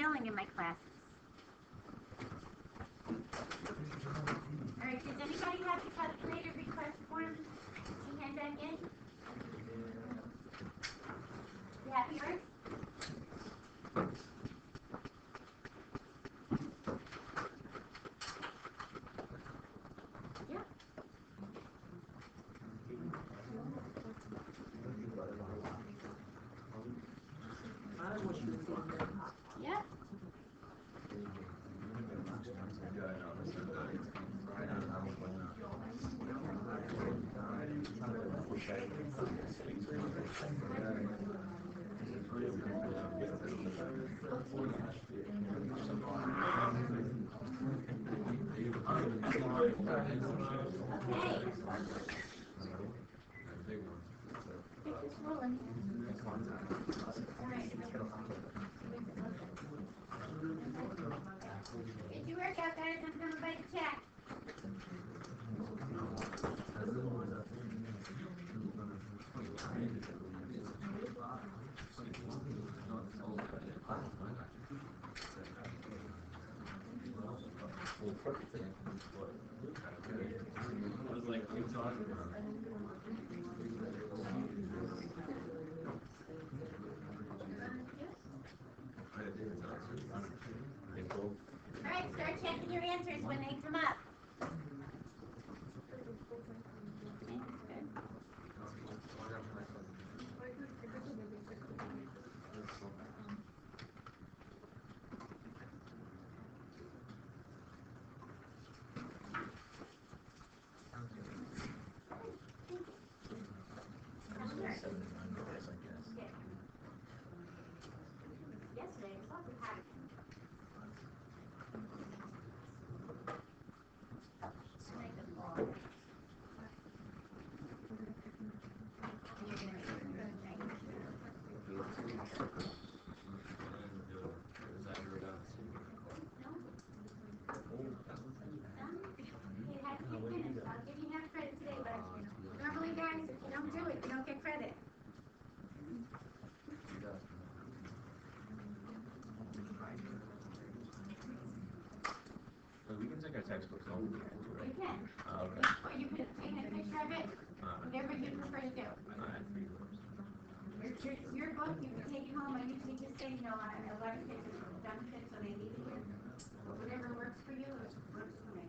yelling in my classes. All right, does anybody have the calculator request form to hand back in? You have yours? Yeah. Yeah. Get your work out, guys. I'm coming by to check. All right, start checking your answers when they come up. Yesterday, there's lots of hacking. I'll give you half credit today, but normally, guys, if you don't do it, you don't get credit. We can take our textbooks home. You can. Or you can take a picture of it, whatever you prefer to do. Your book, you can take it home. I usually just say, no, a lot of kids are done with it, so they leave it here. Whatever works for you, it works for me.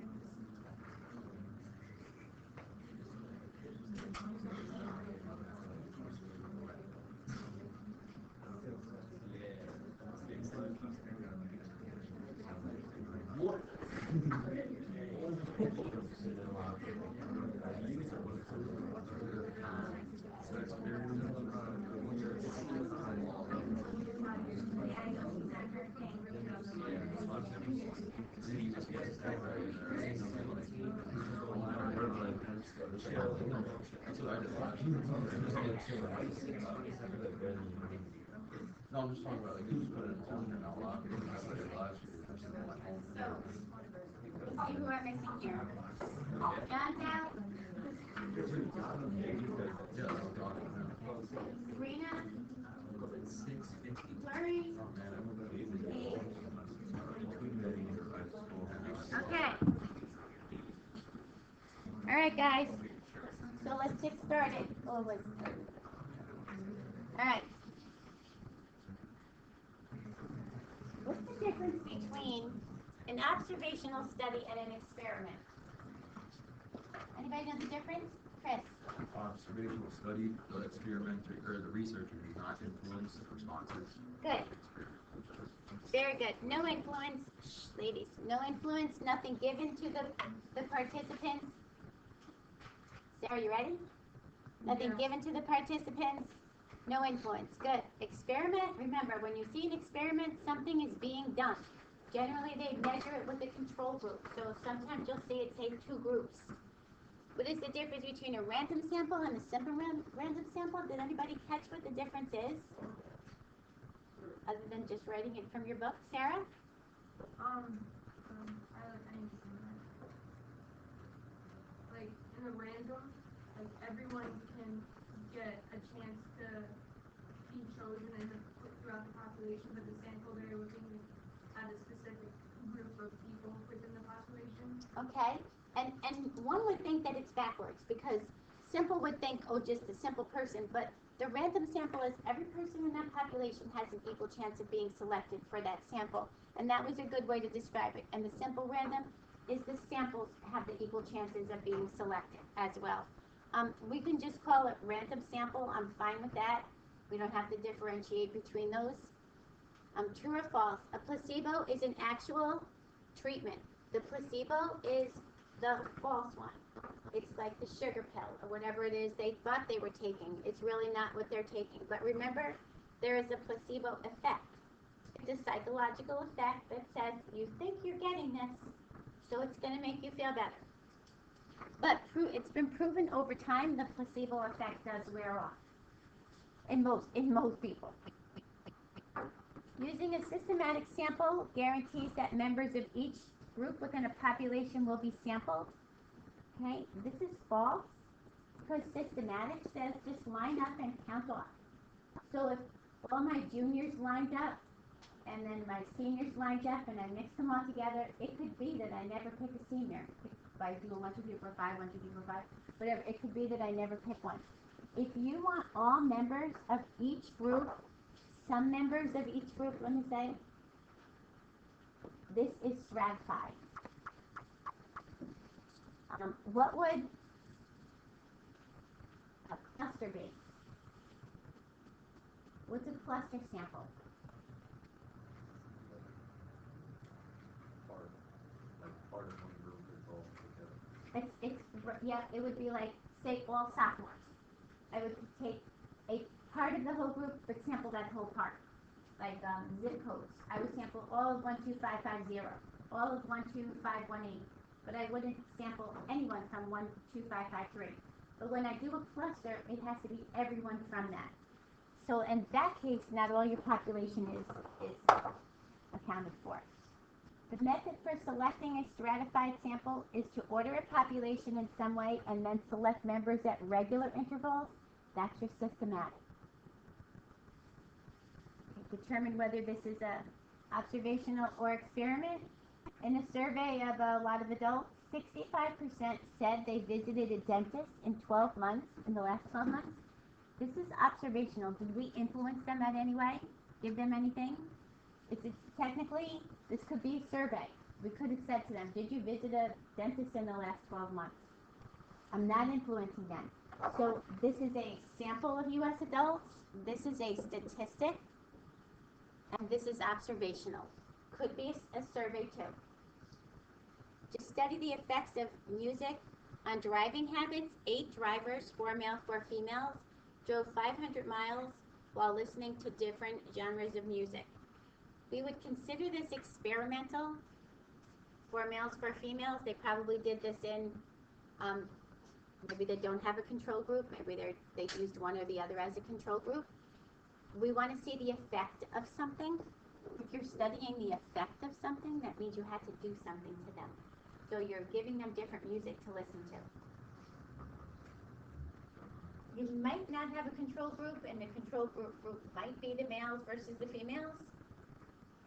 No, I'm just talking about like you just put it out loud. I put it last year. Let's see who I'm missing here. John's out. Sabrina. Larry. Okay. All right, guys. So let's get started. Oh, wait. All right. What's the difference between an observational study and an experiment? Anybody know the difference? Chris? Observational study, the experimenter or the researcher does not influence responses. Good. Very good. No influence, ladies. No influence, nothing given to the participants. Sarah, you ready? Nothing given to the participants. No influence. Good. Experiment. Remember, when you see an experiment, something is being done. Generally, they measure it with a control group. So sometimes you'll see it say 2 groups. What is the difference between a random sample and a simple random sample? Did anybody catch what the difference is? Other than just writing it from your book, Sarah? I understand that. Like in a random, like everyone can get a chance to be chosen and put throughout the population, but the sample they're looking at a specific group of people within the population. Okay? And one would think that it's backwards because simple would think, oh, just a simple person, but the random sample is every person in that population has an equal chance of being selected for that sample. And that was a good way to describe it. And the simple random is the samples have the equal chances of being selected as well. We can just call it random sample. I'm fine with that. We don't have to differentiate between those. True or false? A placebo is an actual treatment. The placebo is the false one. It's like the sugar pill or whatever it is they thought they were taking. It's really not what they're taking. But remember, there is a placebo effect. It's a psychological effect that says you think you're getting this, so it's going to make you feel better. But it's been proven over time the placebo effect does wear off in most people. Using a systematic sample guarantees that members of each group within a population will be sampled. Okay, this is false because systematic says just line up and count off. So if all my juniors lined up and then my seniors lined up and I mixed them all together, it could be that I never pick a senior. If I do 1, 2, 3, 4, 5, 1, 2, 3, 4, 5, whatever, it could be that I never pick one. If you want all members of each group, some members of each group, let me say, this is stratified. What would a cluster be? What's a cluster sample? Part of one group is all together. Yeah, it would be like, say, all sophomores. I would take a part of the whole group, but sample that whole part. Like zip codes. I would sample all of 12550, all of 12518, but I wouldn't sample anyone from 12553. But when I do a cluster, it has to be everyone from that. So in that case, not all your population is accounted for. The method for selecting a stratified sample is to order a population in some way and then select members at regular intervals. That's your systematic. Determine whether this is a observational or experiment. In a survey of a lot of adults, 65% said they visited a dentist in 12 months, in the last 12 months. This is observational. Did we influence them in any way? Give them anything? Technically, this could be a survey. We could have said to them, did you visit a dentist in the last 12 months? I'm not influencing them. So this is a sample of U.S. adults. This is a statistic. And this is observational. Could be a survey too. To study the effects of music on driving habits, 8 drivers, 4 male, 4 females, drove 500 miles while listening to different genres of music. We would consider this experimental. 4 males, 4 females. They probably did this in, maybe they don't have a control group. Maybe they used one or the other as a control group. We want to see the effect of something. If you're studying the effect of something, that means you had to do something to them. So you're giving them different music to listen to. You might not have a control group, and the control group might be the males versus the females.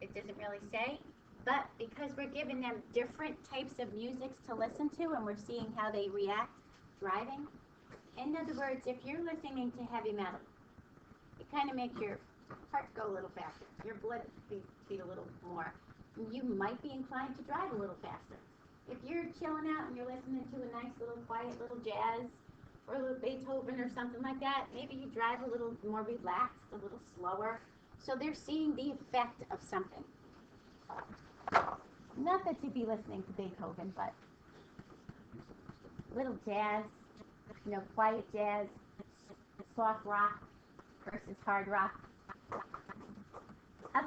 It doesn't really say. But because we're giving them different types of musics to listen to, and we're seeing how they react driving. In other words, if you're listening to heavy metal, it kind of makes your heart go a little faster. Your blood beat a little more. You might be inclined to drive a little faster. If you're chilling out and you're listening to a nice little quiet little jazz or a little Beethoven or something like that, maybe you drive a little more relaxed, a little slower. So they're seeing the effect of something. Not that you'd be listening to Beethoven, but little jazz, quiet jazz, soft rock versus hard rock. A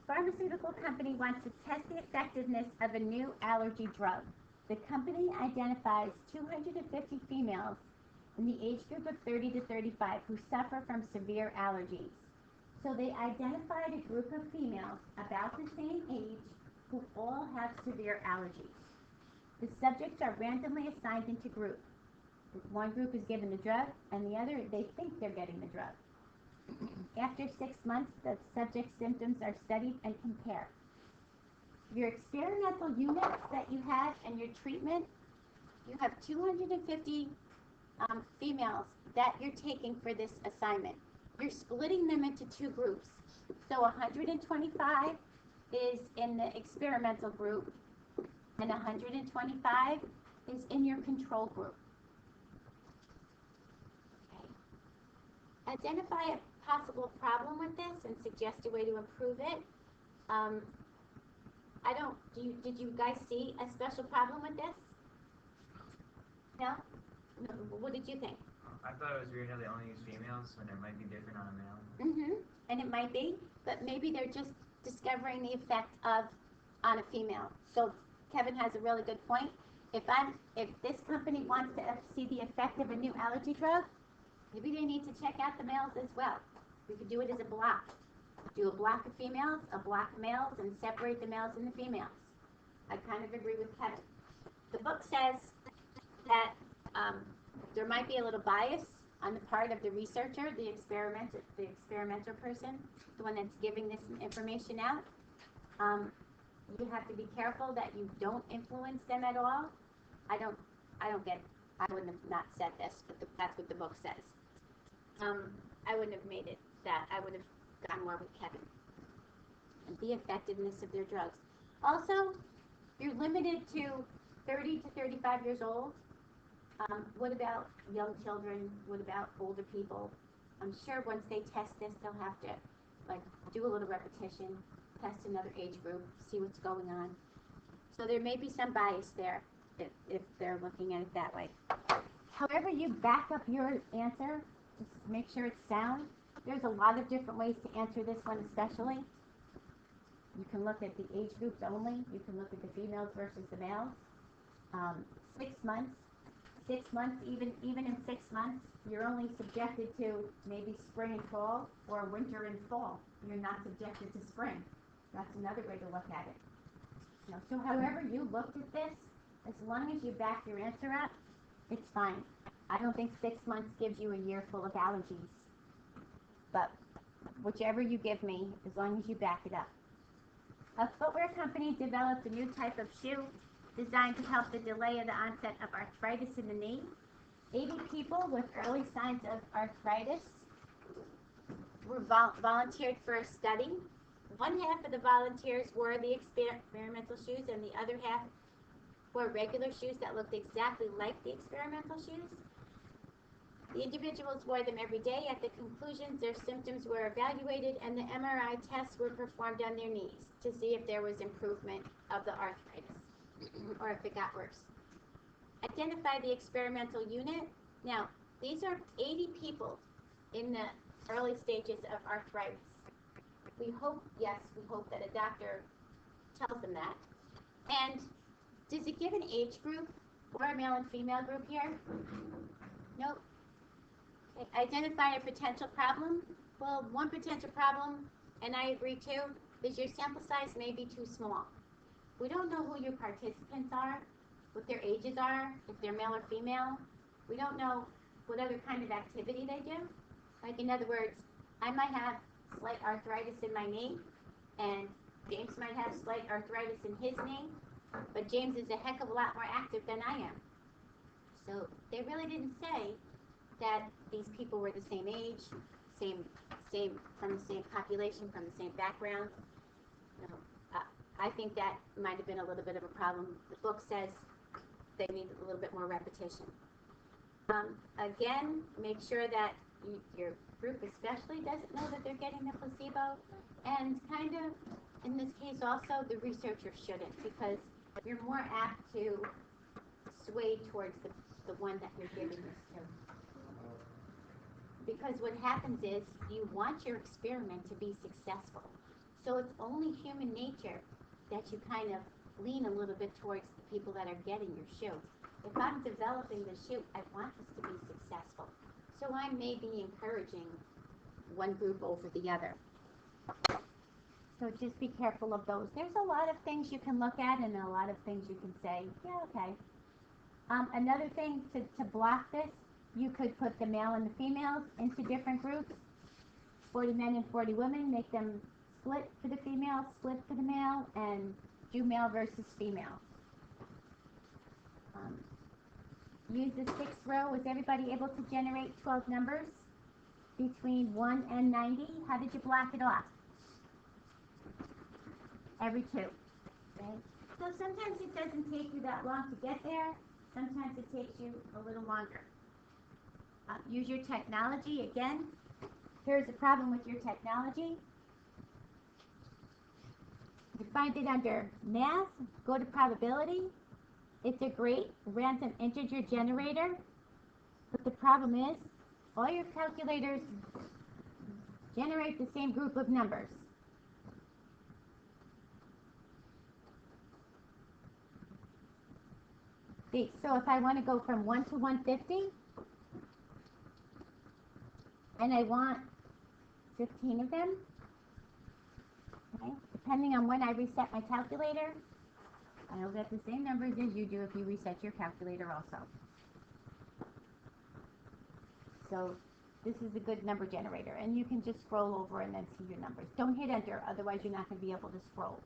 pharmaceutical company wants to test the effectiveness of a new allergy drug. The company identifies 250 females in the age group of 30 to 35 who suffer from severe allergies. So they identified a group of females about the same age who all have severe allergies. The subjects are randomly assigned into groups. One group is given the drug, and the other, they think they're getting the drug. After 6 months, the subject's symptoms are studied and compared. Your experimental units that you had and your treatment, you have 250 females that you're taking for this assignment. You're splitting them into two groups. So 125 is in the experimental group, and 125 is in your control group. Okay. Identify a possible problem with this and suggest a way to improve it. Did you guys see a special problem with this? No? No? What did you think? I thought it was weird how they only use females when it might be different on a male. Mm-hmm. And it might be, but maybe they're just discovering the effect of on a female. So Kevin has a really good point. If this company wants to see the effect of a new allergy drug, maybe they need to check out the males as well. We could do it as a block. Do a block of females, a block of males, and separate the males and the females. I kind of agree with Kevin. The book says that there might be a little bias on the part of the researcher, the experimenter person, the one that's giving this information out. You have to be careful that you don't influence them at all. I wouldn't have not said this, but that's what the book says. I wouldn't have made it that. I would have gone more with Kevin. And the effectiveness of their drugs. Also, you're limited to 30 to 35 years old. What about young children? What about older people? I'm sure once they test this, they'll have to do a little repetition, test another age group, see what's going on. So there may be some bias there if they're looking at it that way. However you back up your answer, just make sure it's sound. There's a lot of different ways to answer this one especially. You can look at the age groups only. You can look at the females versus the males. 6 months. 6 months, even in 6 months, you're only subjected to maybe spring and fall, or winter and fall. You're not subjected to spring. That's another way to look at it. So however you looked at this, as long as you back your answer up, it's fine. I don't think 6 months gives you a year full of allergies. But whichever you give me, as long as you back it up. A footwear company developed a new type of shoe designed to help the delay of the onset of arthritis in the knee. 80 people with early signs of arthritis were volunteered for a study. One half of the volunteers wore the experimental shoes, and the other half wore regular shoes that looked exactly like the experimental shoes. The individuals wore them every day. At the conclusions, their symptoms were evaluated, and the MRI tests were performed on their knees to see if there was improvement of the arthritis or if it got worse. Identify the experimental unit. Now, these are 80 people in the early stages of arthritis. We hope that a doctor tells them that. And does it give an age group or a male and female group here? Nope. Okay. Identify a potential problem. Well, one potential problem, and I agree too, is your sample size may be too small. We don't know who your participants are, what their ages are, if they're male or female. We don't know what other kind of activity they do. Like, in other words, I might have slight arthritis in my knee, and James might have slight arthritis in his knee, but James is a heck of a lot more active than I am. So they really didn't say that these people were the same age, from the same population, from the same background. No, I think that might have been a little bit of a problem. The book says they need a little bit more repetition. Again, make sure that your group especially doesn't know that they're getting the placebo, and kind of, in this case also, the researcher shouldn't, because you're more apt to sway towards the one that you're giving this to. Because what happens is you want your experiment to be successful. So it's only human nature that you kind of lean a little bit towards the people that are getting your shoe. If I'm developing the shoe, I want this to be successful. So I may be encouraging one group over the other. So just be careful of those. There's a lot of things you can look at and a lot of things you can say, yeah, okay. Another thing to block this, you could put the male and the females into different groups. 40 men and 40 women, make them split for the female, split for the male, and do male versus female. Use the sixth row. Was everybody able to generate 12 numbers between 1 and 90? How did you block it off? Every two. Okay? So sometimes it doesn't take you that long to get there. Sometimes it takes you a little longer. Use your technology. Again, here's the problem with your technology. You find it under math, go to probability. It's a great random integer generator, but the problem is all your calculators generate the same group of numbers. So if I want to go from 1 to 150, and I want 15 of them, okay, depending on when I reset my calculator, I'll get the same numbers as you do if you reset your calculator also. So this is a good number generator, and you can just scroll over and then see your numbers. Don't hit enter, otherwise you're not going to be able to scroll.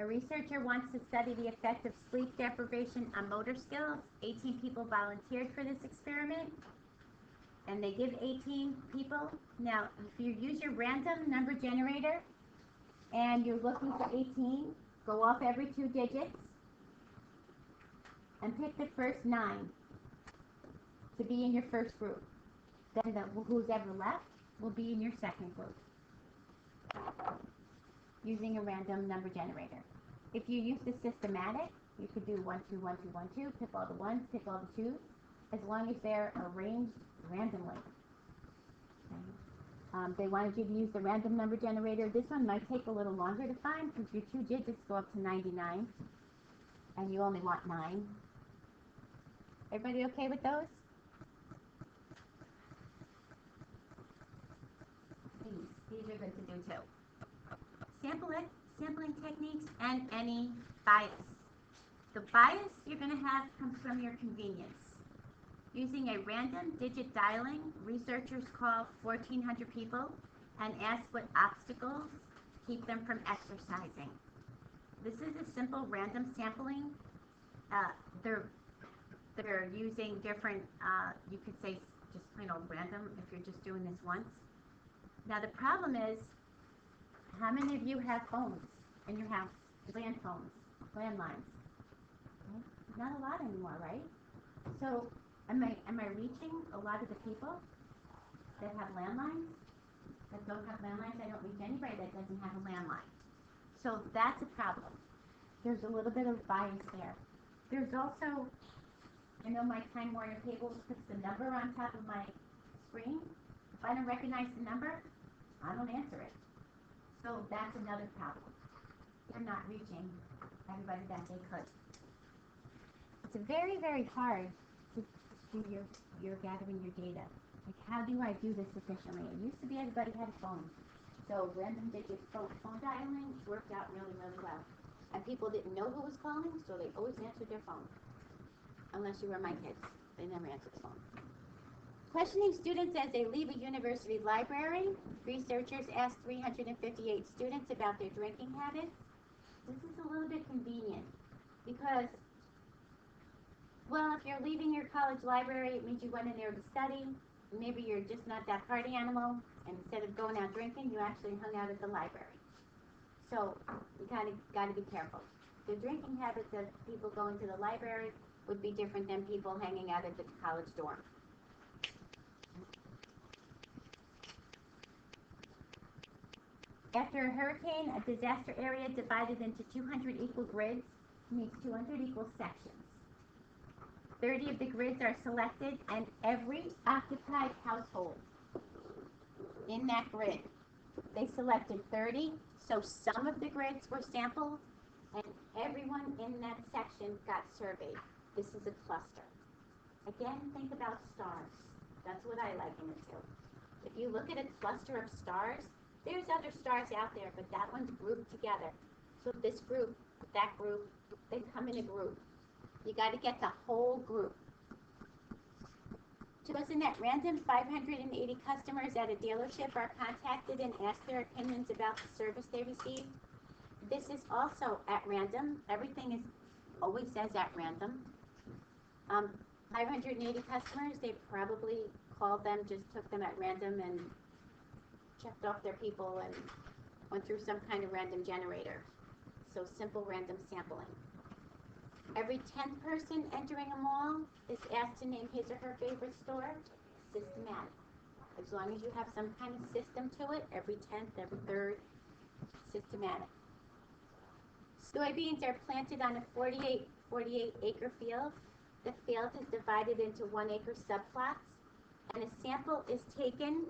A researcher wants to study the effect of sleep deprivation on motor skills. 18 people volunteered for this experiment, and they give 18 people. Now, if you use your random number generator and you're looking for 18, go off every 2 digits and pick the first 9 to be in your first group. Then who's ever left will be in your second group, using a random number generator. If you use the systematic, you could do 1, 2, 1, 2, 1, 2, pick all the 1s, pick all the 2s, as long as they're arranged randomly. Okay. They wanted you to use the random number generator. This one might take a little longer to find because your 2 digits go up to 99, and you only want 9. Everybody okay with those? These are good to do too. Sampling techniques and any bias. The bias you're going to have comes from your convenience. Using a random digit dialing, researchers call 1,400 people and ask what obstacles keep them from exercising. This is a simple random sampling. They're using different, you could say just plain old random if you're just doing this once. Now the problem is, how many of you have phones in your house? Landlines. Okay. Not a lot anymore, right? So am I reaching a lot of the people that have landlines? That don't have landlines? I don't reach anybody that doesn't have a landline. So that's a problem. There's a little bit of bias there. There's also, I know my Time Warner Cable puts the number on top of my screen. If I don't recognize the number, I don't answer it. So that's another problem. They're not reaching everybody that they could. It's very, very hard to do your gathering your data. Like, how do I do this efficiently? It used to be everybody had a phone. So random digit phone dialing worked out really, really well. And people didn't know who was calling, so they always answered their phone. Unless you were my kids. They never answered the phone. Questioning students as they leave a university library, researchers asked 358 students about their drinking habits. This is a little bit convenient because, well, if you're leaving your college library, it means you went in there to study. Maybe you're just not that party animal, and instead of going out drinking, you actually hung out at the library. So you kind of got to be careful. The drinking habits of people going to the library would be different than people hanging out at the college dorm. After a hurricane, a disaster area divided into 200 equal grids means 200 equal sections. 30 of the grids are selected, and every occupied household in that grid, they selected 30, so some of the grids were sampled, and everyone in that section got surveyed. This is a cluster. Again, think about stars. That's what I liken it to. If you look at a cluster of stars, there's other stars out there, but that one's grouped together. So this group, that group, they come in a group. You got to get the whole group. Chosen at random, 580 customers at a dealership are contacted and asked their opinions about the service they received. This is also at random. Everything is always says at random. 580 customers, they probably called them, just took them at random and checked off their people and went through some kind of random generator. So simple random sampling. Every 10th person entering a mall is asked to name his or her favorite store. Systematic. As long as you have some kind of system to it, every 10th, every 3rd, systematic. Soybeans are planted on a 48 acre field. The field is divided into 1 acre subplots, and a sample is taken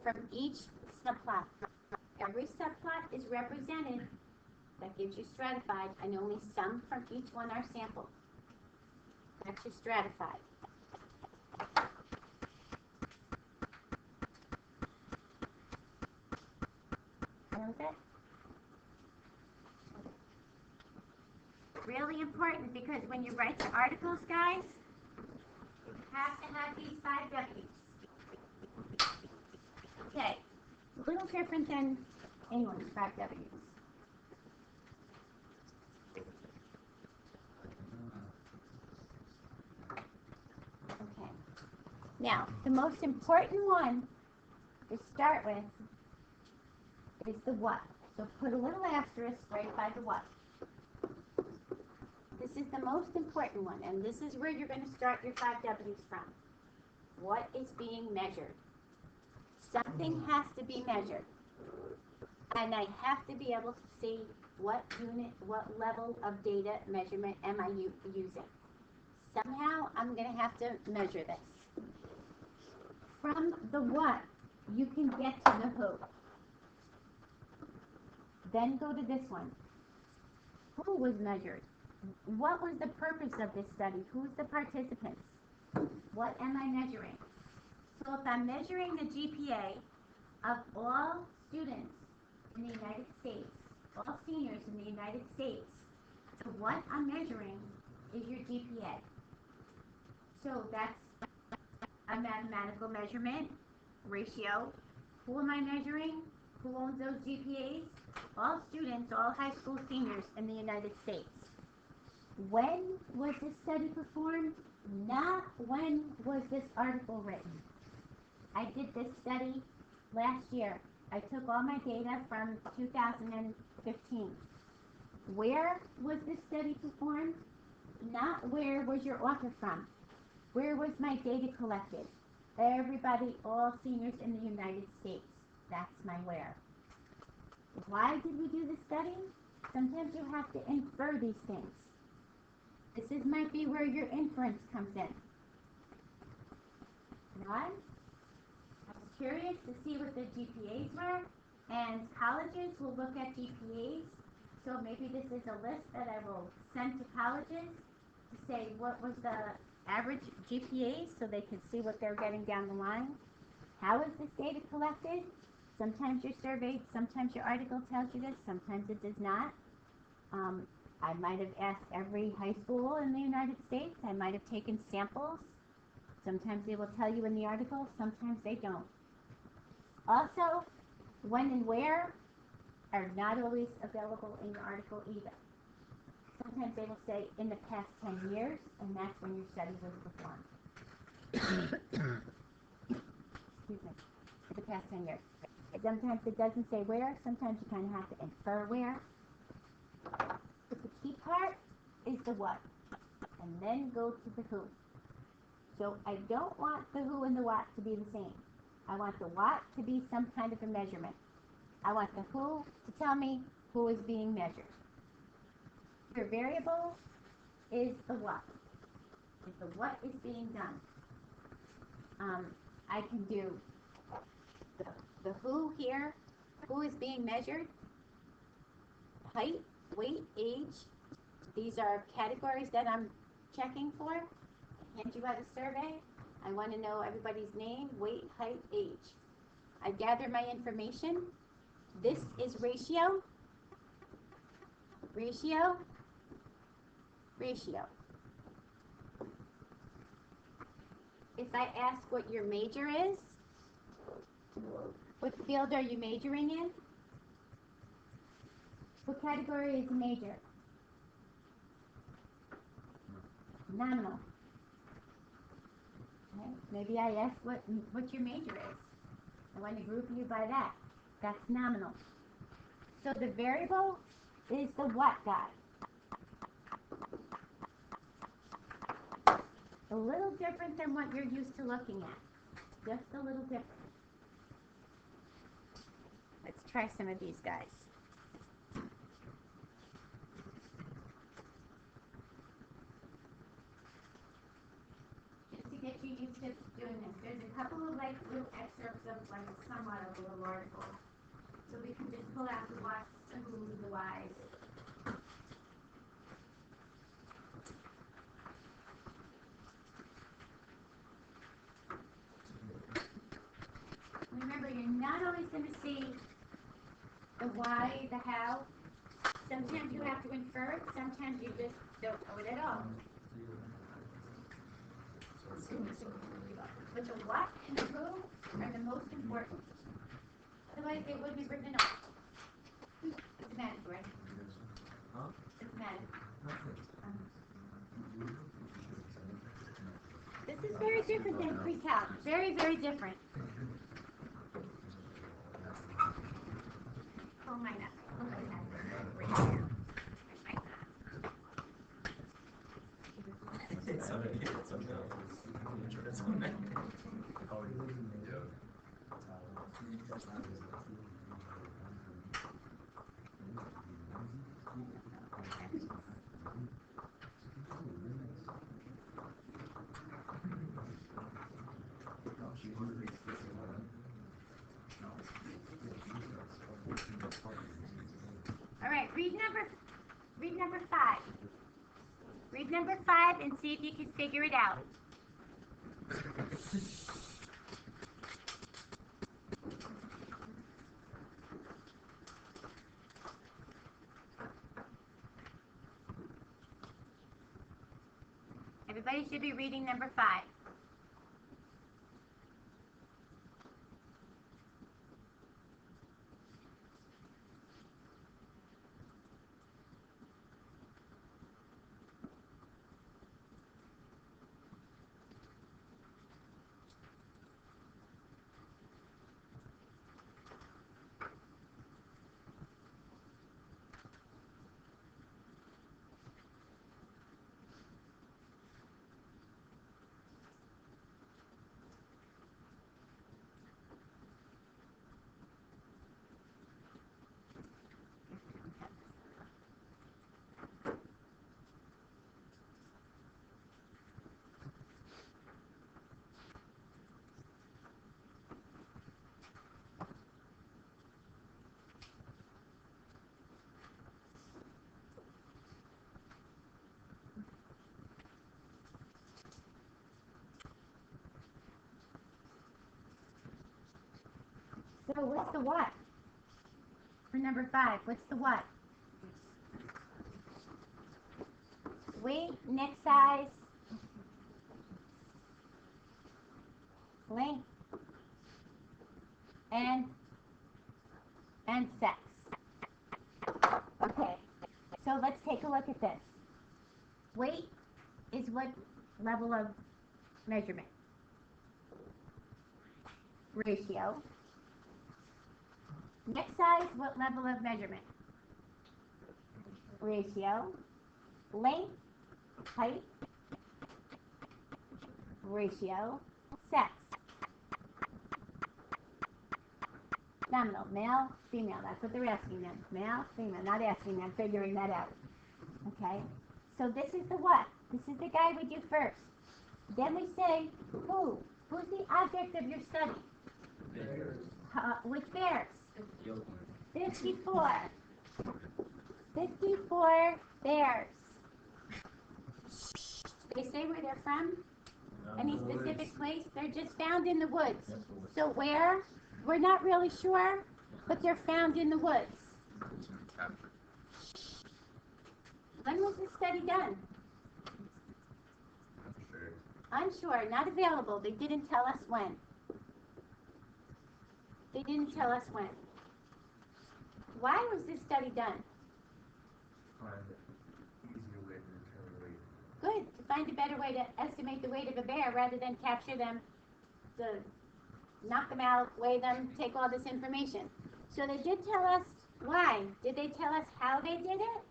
from each subplot. Every subplot is represented. That gives you stratified, and only some from each one are sampled. That's your stratified. That was it. Really important, because when you write your articles, guys, you have to have these 5 W's. Okay, a little different than English 5 W's. Okay. Now, the most important one to start with is the what. So put a little asterisk right by the what. This is the most important one, and this is where you're going to start your 5 W's from. What is being measured? Something has to be measured. And I have to be able to see what unit, what level of data measurement am I using. Somehow I'm going to have to measure this. From the what, you can get to the who. Then go to this one. Who was measured? What was the purpose of this study? Who's the participants? What am I measuring? So if I'm measuring the GPA of all students in the United States, all seniors in the United States, so what I'm measuring is your GPA. So that's a mathematical measurement, ratio. Who am I measuring? Who owns those GPAs? All students, all high school seniors in the United States. When was this study performed? Not when was this article written. I did this study last year. I took all my data from 2015. Where was this study performed? Not where was your author from. Where was my data collected? Everybody, all seniors in the United States. That's my where. Why did we do this study? Sometimes you have to infer these things. This might be where your inference comes in. One, I was curious to see what the GPAs were, and colleges will look at GPAs. So maybe this is a list that I will send to colleges to say what was the average GPAs so they can see what they're getting down the line. How is this data collected? Sometimes your survey, sometimes your article tells you this, sometimes it does not. I might have asked every high school in the United States. I might have taken samples. Sometimes they will tell you in the article, sometimes they don't. Also, when and where are not always available in your article either. Sometimes they will say in the past 10 years, and that's when your study was performed. Excuse me, in the past 10 years. Sometimes it doesn't say where, sometimes you kind of have to infer where. But the key part is the what, and then go to the who. So I don't want the who and the what to be the same. I want the what to be some kind of a measurement. I want the who to tell me who is being measured. Your variable is the what. If the what is being done, I can do the who here, who is being measured, height, weight, age. These are categories that I'm checking for. I hand you out a survey. I want to know everybody's name, weight, height, age. I gather my information. This is ratio, ratio, ratio. if I ask what your major is, what field are you majoring in? What category is a major? Nominal. Okay. Maybe I ask what your major is. I want to group you by that. That's nominal. So the variable is the what guy. A little different than what you're used to looking at. Just a little different. Let's try some of these guys. Just to get you used to doing this, there's a couple of like little excerpts of like somewhat of a little article. So we can just pull out the whats, the who's, the whys. Remember, you're not always going to see the why, the how. Sometimes you have to infer it, sometimes you just don't know it at all. But the what and the who are the most important. Otherwise, they wouldn't be written off. It's math, right? It's math. This is very different than pre-calc. Very, very different. Pull mine up. Look like that. Right here. All right, read number 5. Read number 5 and see if you can figure it out. Everybody should be reading number 5. So what's the what? For number 5, what's the what? Weight, neck size, length, and sex. Okay, so let's take a look at this. Weight is what level of measurement? Ratio. Neck size, what level of measurement? Ratio. Length, height, ratio, sex. Nominal, male, female, that's what they're asking them. Male, female, not asking them, figuring that out. Okay, so this is the what? This is the guy we do first. Then we say, who? Who's the object of your study? Bears. Which bears? 54. 54 bears. They say where they're from? Any specific place? They're just found in the woods. So where? We're not really sure, but they're found in the woods. When was this study done? Unsure, not available. They didn't tell us when. They didn't tell us when. Why was this study done? Find an easier way to determine weight. Good, to find a better way to estimate the weight of a bear rather than capture them, to knock them out, weigh them, take all this information. So they did tell us why. Did they tell us how they did it?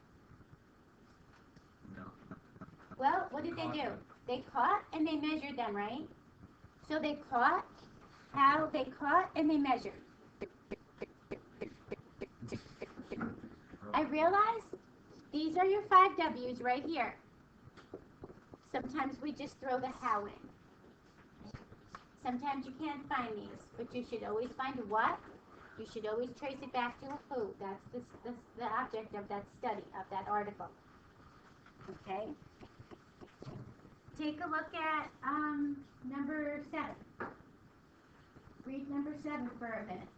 No. Well, what did they do? They caught and they measured them, right? So they caught, how they caught and they measured. I realize these are your 5 W's right here. Sometimes we just throw the how in. Sometimes you can't find these, but you should always find a what. You should always trace it back to a who. That's the object of that study, of that article. Okay? Take a look at number 7. Read number 7 for a minute.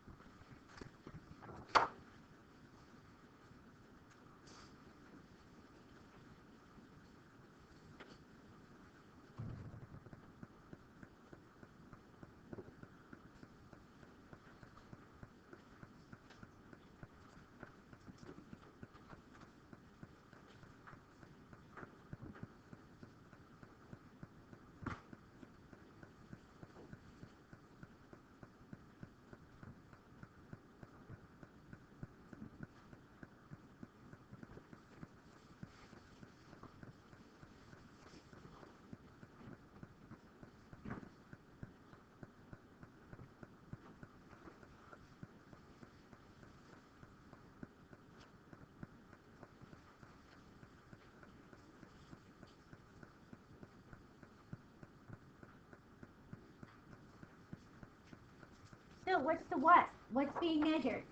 So what's the what? What's being measured?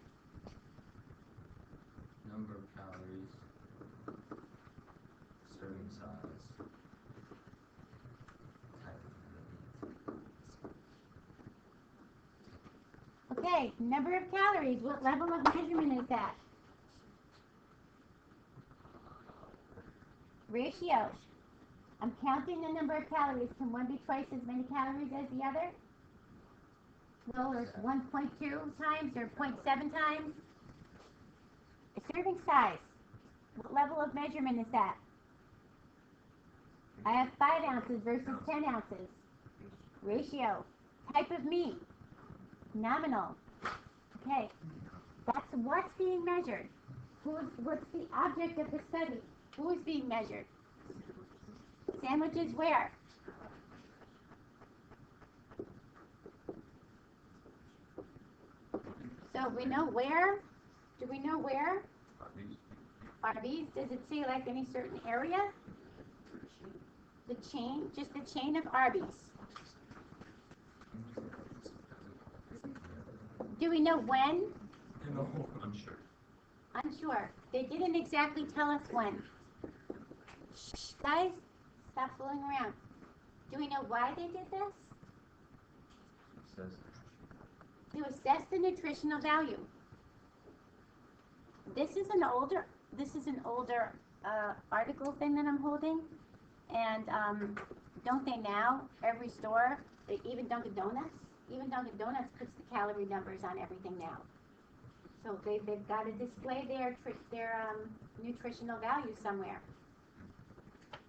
Number of calories, serving size, type of meat. Okay, number of calories. What level of measurement is that? Ratio. I'm counting the number of calories. Can one be twice as many calories as the other? No, or 1.2 times or 0.7 times? A serving size. What level of measurement is that? I have 5 ounces versus 10 ounces. Ratio. Type of meat. Nominal. Okay. That's what's being measured. What's the object of the study? Who is being measured? Sandwiches where? So we know where. Do we know where? Arby's. Does it say like any certain area? The chain, just the chain of Arby's. Do we know when? No, I'm sure. Unsure. They didn't exactly tell us when. Shh, guys, stop fooling around. Do we know why they did this? It says To assess the nutritional value. This is an older article thing that I'm holding, and don't they now? Every store, even Dunkin' Donuts puts the calorie numbers on everything now. So they've got to display their nutritional value somewhere.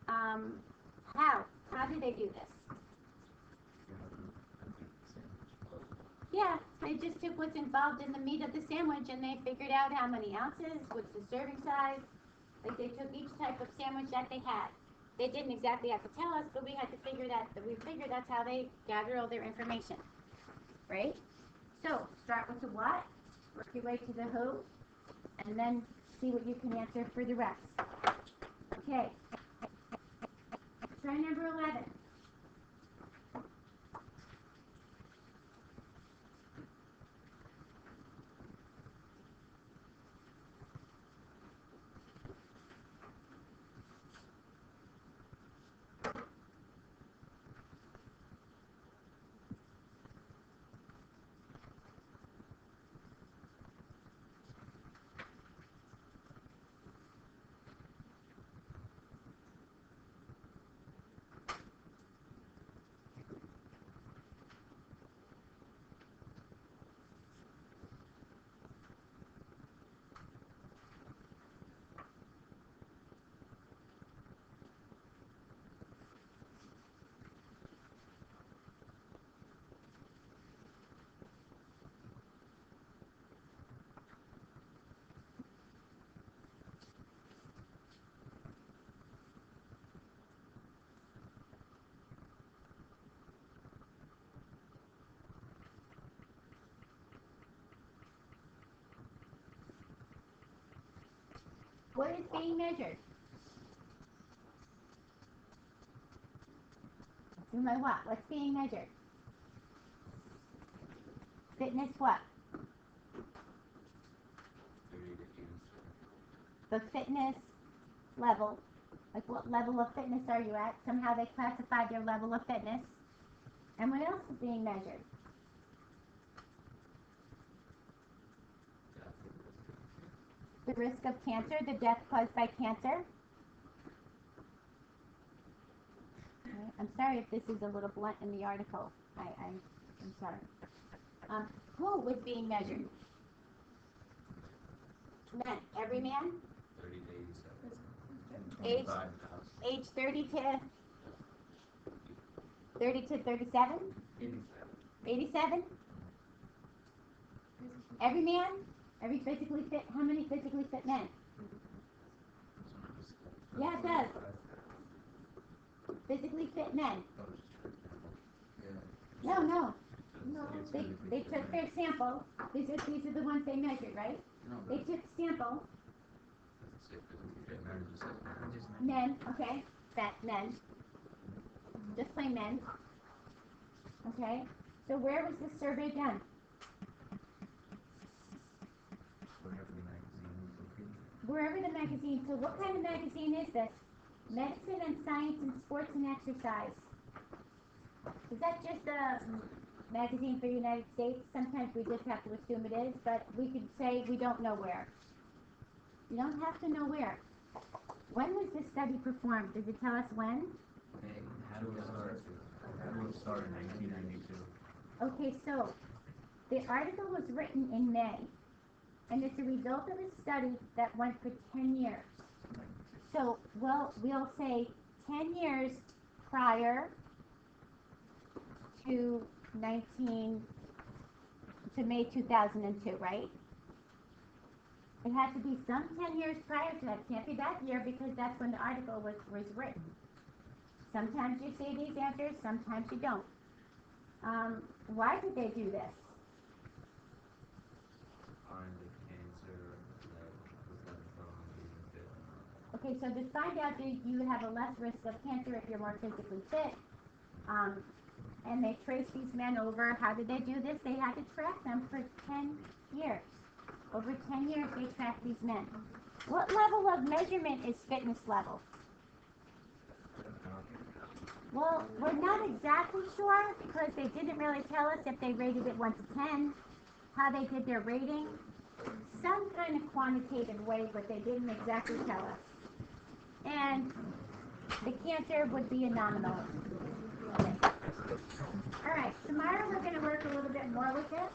How do they do this? Yeah, they just took what's involved in the meat of the sandwich and they figured out how many ounces, what's the serving size. Like they took each type of sandwich that they had. They didn't exactly have to tell us, but we had to figure we figured that's how they gather all their information. Right? So start with the what, work your way to the who, and then see what you can answer for the rest. Okay. Try number 11. What is being measured? Do my what? What's being measured? Fitness what? 30 to 80. The fitness level. Like what level of fitness are you at? Somehow they classified their level of fitness. And what else is being measured? The risk of cancer, the death caused by cancer. Okay, I'm sorry if this is a little blunt in the article. I'm sorry. Who was being measured? Men. Every man? 30 to 87. Age? 25,000. Age 30 to 37? 87? Every man? Every physically fit? How many physically fit men? Yeah, it does. Physically fit men. No. They took their sample. These are the ones they measured, right? They took sample. Men, okay. Fat men. Just plain men. Okay. So where was this survey done? Wherever the magazine. So what kind of magazine is this? Medicine and Science and Sports and Exercise. Is that just a magazine for the United States? Sometimes we just have to assume it is, but we could say we don't know where. You don't have to know where. When was this study performed? Does it tell us when? How do it start in 1992? Okay, so the article was written in May, and it's a result of a study that went for 10 years. So we'll say 10 years prior to May 2002, right? It had to be some 10 years prior to that. It can't be that year because that's when the article was written. Sometimes you see these answers, sometimes you don't. Why did they do this? Find the cancer that prevents from being fit. Okay, so to find out do you have a less risk of cancer if you're more physically fit, and they traced these men over. How did they do this? They had to track them for 10 years. Over 10 years, they tracked these men. What level of measurement is fitness level? Well, we're not exactly sure because they didn't really tell us if they rated it 1 to 10, how they did their rating. Some kind of quantitative way, but they didn't exactly tell us. And the cancer would be a nominal. Okay. All right, tomorrow we're going to work a little bit more with this.